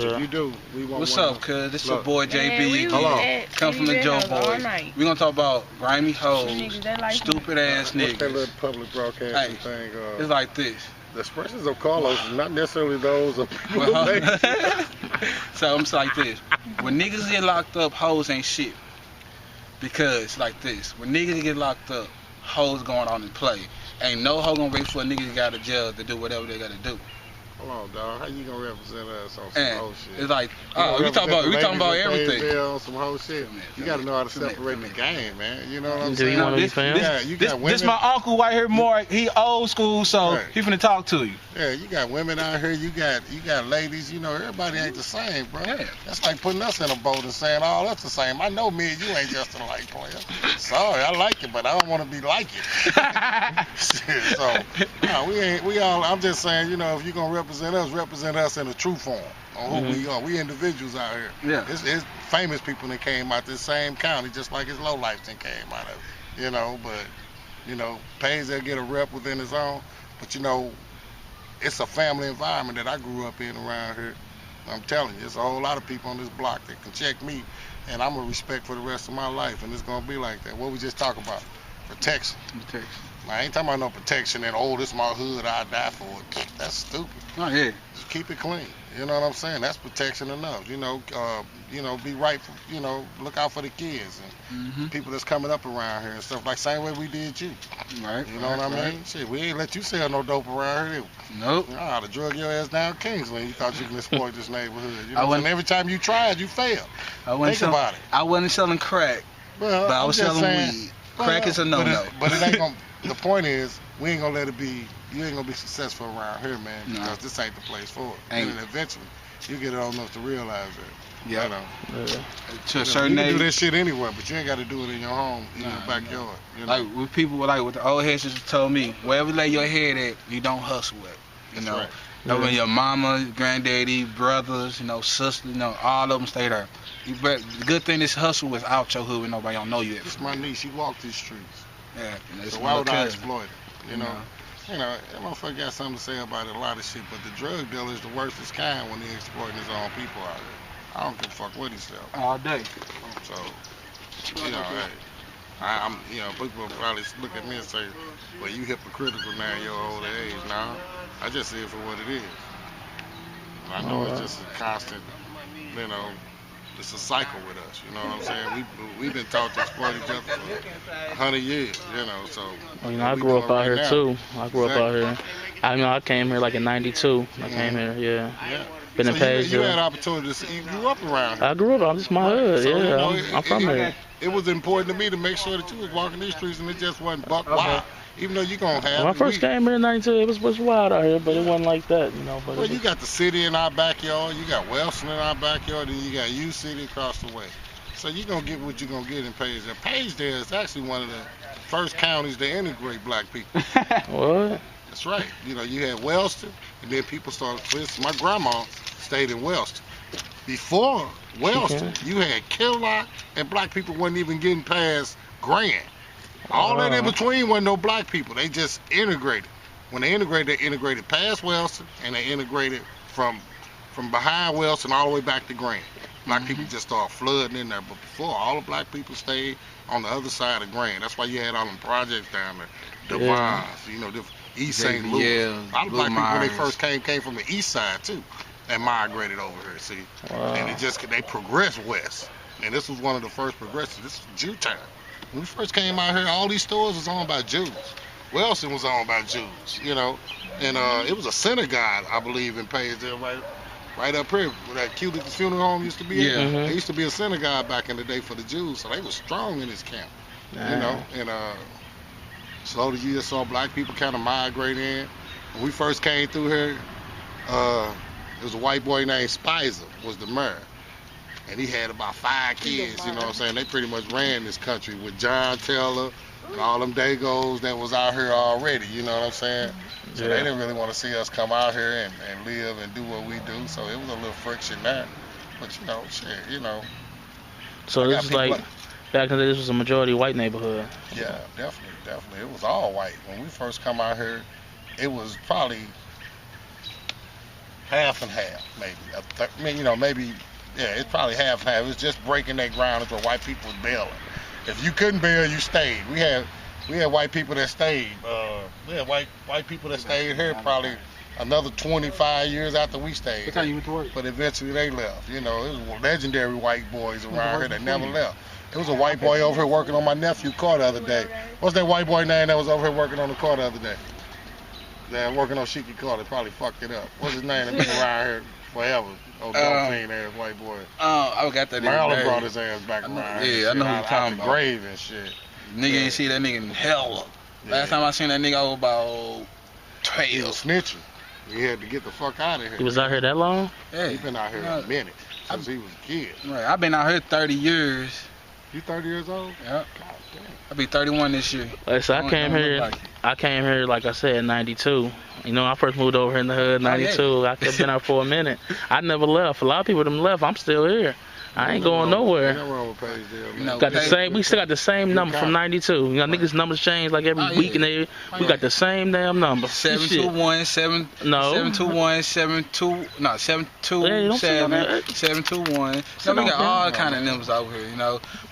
if you do, we want What's one up, cuz? This your boy JB. Hello. Come from the Joe Boys. We gonna talk about grimy hoes, stupid ass What's that niggas. little public broadcasting thing? It's like this. The expressions of Carlos is not necessarily those of people. So it's like this. When niggas get locked up, hoes ain't shit. Because like this. When niggas get locked up, hoes going on and play. Ain't no hoe gonna wait for a nigga to get out of jail to do whatever they gotta do. Hold on, dog. How you gonna represent us on some whole shit? It's like, we talking about everything. On some whole shit. You gotta know how to separate the game, man. You know what I'm Do saying? you want to be fam? Yeah, you got women. This my uncle right here, Mark. He old school, so he finna talk to you. Yeah, you got women out here. You got ladies. You know, everybody ain't the same, bro. Yeah. That's like putting us in a boat and saying, "Oh, that's the same." I know me and you ain't just a like player. Sorry, I like it, but I don't want to be like it. So, no, we ain't. We all. I'm just saying, you know, if you gonna represent us in a true form on who we are. We individuals out here. Yeah. It's famous people that came out this same county, just like his low life that came out of it. You know, but you know, Page they'll get a rep within his own. But you know, it's a family environment that I grew up in around here. I'm telling you, there's a whole lot of people on this block that can check me, and I'm gonna respect for the rest of my life, and it's gonna be like that. What we just talk about, protection. I ain't talking about no protection and this is my hood, I die for it. That's stupid. Oh yeah. Just keep it clean. You know what I'm saying? That's protection enough. You know, be right for, look out for the kids and people that's coming up around here and stuff like same way we did you. Right. You know what I mean? Shit, we ain't let you sell no dope around here. Nope. I'd have drug your ass down Kingsland. You thought you could exploit this neighborhood. You know, and every time you tried, you failed. Think about it. I wasn't selling crack, well, but I was selling weed. Crack is a no-no. But it ain't gonna. The point is, we ain't gonna let it be. You ain't gonna be successful around here, man, because this ain't the place for it. And then eventually, you get old enough to realize that. Yeah. You know, to a certain age. You can do this shit anywhere, but you ain't got to do it in your home, in your backyard. You know? Like with people, like what the old heads just told me, wherever you lay your head at, you don't hustle at. You know, right. When your mama, granddaddy, brothers, sisters, all of them stay there. But the good thing is hustle is out your hood when nobody don't know you. It's my niece. She walked these streets. Yeah. So why would I exploit it? You know, that motherfucker got something to say about it, a lot of shit. But the drug dealer is the worst of his kind when he's exploiting his own people out here. I don't give a fuck what he sells. All day. So, I'm, people probably look at me and say, well, you hypocritical now in your old age. Nah, I just see it for what it is. I know it's just a constant, it's a cycle with us, you know what I'm saying? We've been taught to exploit each other for 100 years, so. I grew up out here too. I grew up out here. I came here like in '92. I came here, yeah. Been in Pagedale. You had opportunities. You grew up around here. I grew up. This is my hood. So, I'm from here. It was important to me to make sure that you was walking these streets and it just wasn't buck wild. Even though you gonna have. When I first came here in '92, it was wild out here, but it wasn't like that, But well, you got the city in our backyard, you got Wellston in our backyard, and you got U City across the way. So you gonna get what you gonna get in Pagedale. Pagedale is actually one of the first counties to integrate black people. What? That's right. You had Wellston, and then people started. For instance, my grandma stayed in Wellston. Before Wellston, you had Killock, and black people wasn't even getting past Grand. All that in between wasn't no black people. They just integrated. When they integrated past Wellston, and they integrated from behind Wellston all the way back to Grand. Black people just started flooding in there. But before, all the black people stayed on the other side of Grand. That's why you had all them projects down there. Devons, the East St. Louis. Yeah, a lot of black people, when they first came from the east side, too, and migrated over here, see? Wow. And they progressed west. And this was one of the first progressives. This was Jew time. When we first came out here, all these stores was owned by Jews. Wellston was owned by Jews, and it was a synagogue, I believe, in Pagedale, right up here where that Culic funeral home used to be. Yeah. There used to be a synagogue back in the day for the Jews, so they were strong in this camp, and slowly you just saw black people kind of migrate in. When we first came through here, there was a white boy named Spicer, was the mayor. And he had about 5 kids, you know what I'm saying? They pretty much ran this country with John Taylor and all them Dagos that was out here already, you know what I'm saying? So they didn't really want to see us come out here and live and do what we do, so it was a little friction there. But, So this is like, back in the day, this was a majority white neighborhood. Yeah, definitely. It was all white. When we first come out here, it was probably half and half, maybe. Maybe, yeah, it's probably half and half. It was just breaking that ground until white people was bailing. If you couldn't bail, you stayed. We had white people that stayed. We had white people that stayed here probably another 25 years after we stayed. What time you went to work? But eventually they left. It was legendary white boys around here that never left. There was a white boy over here working on my nephew's car the other day. What's that white boy name that was over here working on the car the other day? That working on Sheiky's car, they probably fucked it up. What's his name? That been around here forever. Old clean ass white boy. I got that. Maryland brought his ass back around. Yeah, I know who you're talking about. Grave and shit. Nigga ain't see that nigga in hell. Last time I seen that nigga, I was about 12. He was snitching. He had to get the fuck out of here. He was out here that long? Yeah. He been out here a minute since he was a kid. Right. I've been out here 30 years. You 30 years old? Yep. God damn. I'll be 31 this year. So I came here, like I said, in 92. I first moved over here in the hood in 92. I've been out for a minute. I never left. A lot of people them left. I'm still here. I ain't going nowhere. Got the same. We still got the same number from '92. Niggas numbers change like every week, and we got the same damn number. 721 721 72 no 727 721. No, we got all kind of numbers out here,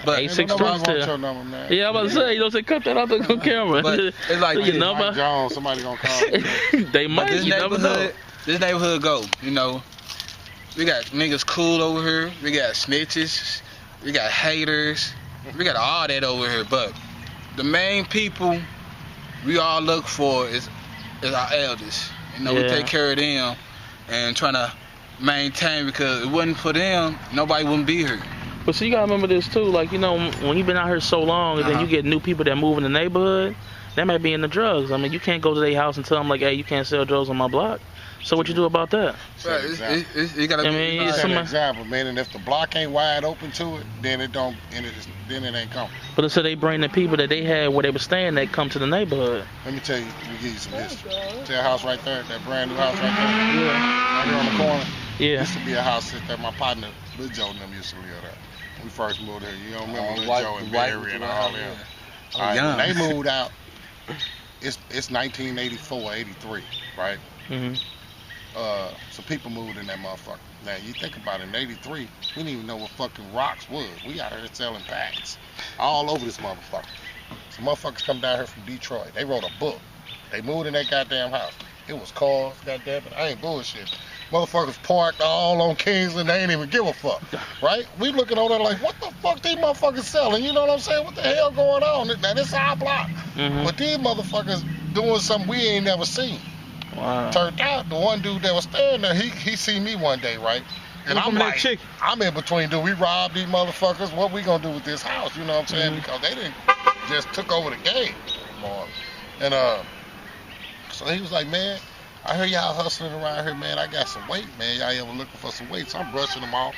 But 863. Yeah, I'm about to say, say cut that out the camera. But it's like your number. Mike Jones, somebody gonna call. They might. This neighborhood go. We got niggas cool over here. We got snitches. We got haters. We got all that over here. But the main people we all look for is our elders. We take care of them and trying to maintain, because if it wasn't for them, nobody wouldn't be here. But so you gotta remember this too. Like, when you've been out here so long, and then you get new people that move in the neighborhood, they might be into drugs. I mean, you can't go to their house and tell them like, hey, you can't sell drugs on my block. So what you do about that? You gotta it's an example, man. And if the block ain't wide open to it, then it ain't coming. But so they bring the people that they had where they were staying that come to the neighborhood. Let me tell you, let me give you some history. See that house right there, that brand new house right there? Yeah. Right here on the corner? Yeah. Used to be a house that my partner, Lil Joe, and them used to live there. When we first moved here. You don't remember Lil Joe and Barry and all them. All right, when they moved out, it's 1984, 83, right? Mm-hmm. So people moved in that motherfucker. Now you think about it, in '83, we didn't even know what fucking rocks was. We out here selling packs all over this motherfucker. So motherfuckers come down here from Detroit. They wrote a book. They moved in that goddamn house. It was cars, goddamn it. I ain't bullshit. Motherfuckers parked all on Kingsland. They ain't even give a fuck, right? We looking over there like, what the fuck these motherfuckers selling? You know what I'm saying? What the hell going on? Now this our block, but these motherfuckers doing something we ain't never seen. Wow. Turned out the one dude that was staying there, he seen me one day, right? And I'm like, I'm in between, do we rob these motherfuckers? What we gonna do with this house? You know what I'm saying? Because they didn't just took over the game. And so he was like, man, I hear y'all hustling around here, man. I got some weight, man. Y'all ever looking for some weight? So I'm brushing them off.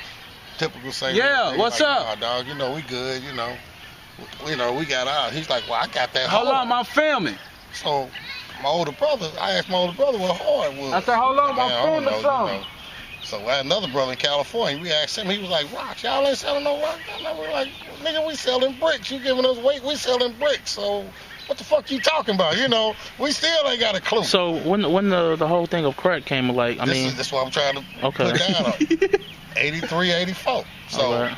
Typical say. Yeah, what's like, up? Nah, dog, we good, we got out. He's like, well, I got that. Hold on, my family. So I asked my older brother what hard was. I said, hold on, my family something. So I had another brother in California. We asked him, he was like, rocks, y'all ain't selling no rocks? We're like, nigga, we selling bricks. You giving us weight, we selling bricks. So what the fuck you talking about? We still ain't got a clue. So when the whole thing of crack came, like, That's what I'm trying to put down on. 83, 84. So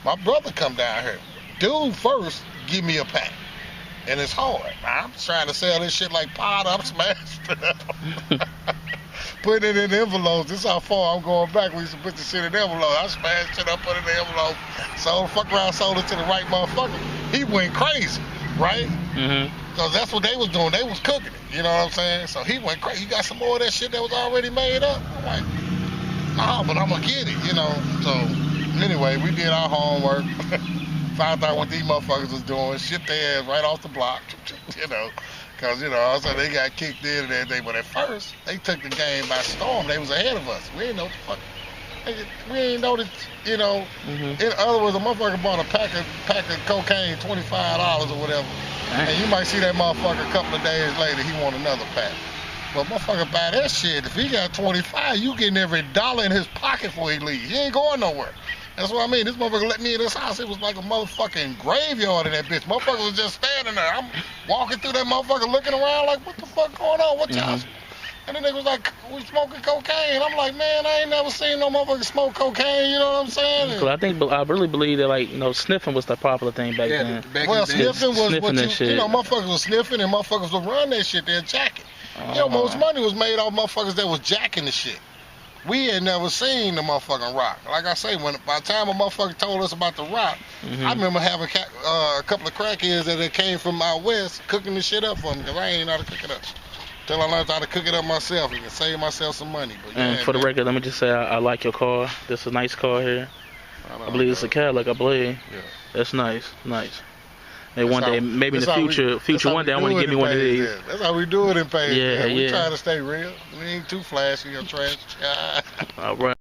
my brother come down here. Dude first give me a pack. And it's hard. I'm trying to sell this shit like powder. I'm smashing it up. Putting it in envelopes. This is how far I'm going back. We used to put the shit in envelopes. I smashed it up, put it in the envelope. Sold it to the right motherfucker. He went crazy, right? Because that's what they was doing. They was cooking it. You know what I'm saying? So he went crazy. You got some more of that shit that was already made up? I'm like, nah, but I'm going to get it, So anyway, we did our homework. Found out what these motherfuckers was doing, shipped their ass right off the block, because, also they got kicked in and everything. But at first, they took the game by storm. They was ahead of us. We didn't know what the fuck. We didn't know that, In other words, a motherfucker bought a pack of cocaine, $25 or whatever. And you might see that motherfucker a couple of days later, he want another pack. But motherfucker buy that shit. If he got 25, you getting every dollar in his pocket before he leaves. He ain't going nowhere. That's what I mean. This motherfucker let me in this house. It was like a motherfucking graveyard in that bitch. Motherfucker was just standing there. I'm walking through that motherfucker looking around like, what the fuck going on? What y'all? And the nigga was like, we smoking cocaine. I'm like, man, I ain't never seen no motherfucker smoke cocaine, you know what I'm saying? Cause I really believe that, like, you know, sniffing was the popular thing back then. Well, sniffing was sniffing what you know, motherfuckers was sniffing and motherfuckers would run that shit, they'd jack it. You know, most money was made off motherfuckers that was jacking the shit. We had never seen the motherfucking rock. Like I say, by the time a motherfucker told us about the rock, I remember having a couple of crackheads that came from out west cooking the shit up for me, because I ain't know how to cook it up. Till I learned how to cook it up myself and save myself some money. But and for the record, let me just say I like your car. This is a nice car here. I believe it's a Cadillac, I believe. Yeah. That's nice. Maybe one day, maybe in the future one day, I want to give me one of these. That's how we do it in Page. Yeah. We trying to stay real. We ain't too flashy or trash. All right.